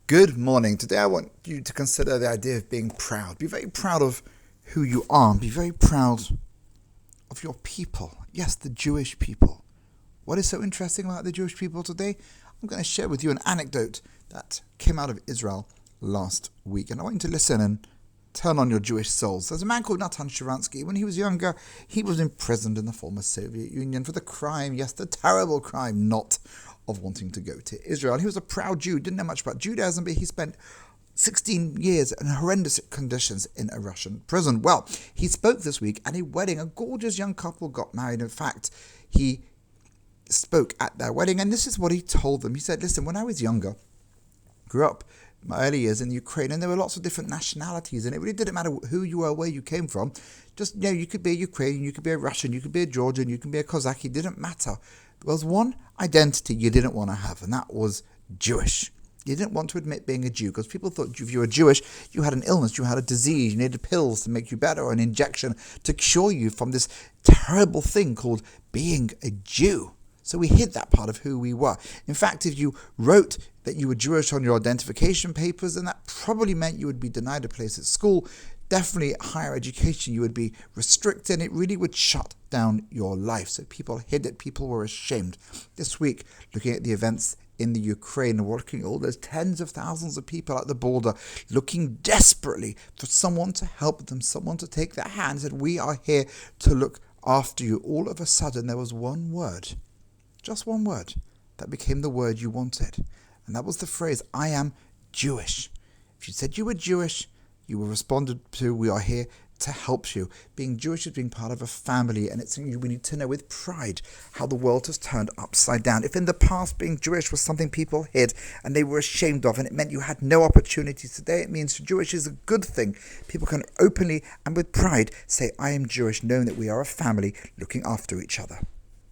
Good morning. Today I want you to consider the idea of being proud. Be very proud of who you are. Be very proud of your people. Yes, the Jewish people. What is so interesting about the Jewish people today? I'm going to share with you an anecdote that came out of Israel last week. And I want you to listen and turn on your Jewish souls. There's a man called Natan Sharansky. When he was younger, he was imprisoned in the former Soviet Union for the crime, yes, the terrible crime, not of wanting to go to Israel. He was a proud Jew, didn't know much about Judaism, but he spent 16 years in horrendous conditions in a Russian prison. Well, he spoke this week at a wedding. A gorgeous young couple got married. In fact, he spoke at their wedding, and this is what he told them. He said, listen, when I was younger, grew up in my early years in Ukraine, and there were lots of different nationalities, and it really didn't matter who you were, where you came from. Just, you could be a Ukrainian, you could be a Russian, you could be a Georgian, you could be a Cossack. It didn't matter. There was one identity you didn't want to have, and that was Jewish. You didn't want to admit being a Jew because people thought if you were Jewish, you had an illness, you had a disease, you needed pills to make you better or an injection to cure you from this terrible thing called being a Jew. So we hid that part of who we were. In fact, if you wrote that you were Jewish on your identification papers, then that probably meant you would be denied a place at school. Definitely higher education, you would be restricted. It really would shut down your life. So people hid it. People were ashamed. This week, looking at the events in the Ukraine, working all those tens of thousands of people at the border, looking desperately for someone to help them, someone to take their hand and said, we are here to look after you. All of a sudden, there was one word, just one word, that became the word you wanted. And that was the phrase, I am Jewish. If you said you were Jewish, you were responded to, we are here to help you. Being Jewish is being part of a family, and it's something we need to know with pride how the world has turned upside down. If in the past being Jewish was something people hid and they were ashamed of, and it meant you had no opportunities, today it means Jewish is a good thing. People can openly and with pride say, I am Jewish, knowing that we are a family looking after each other.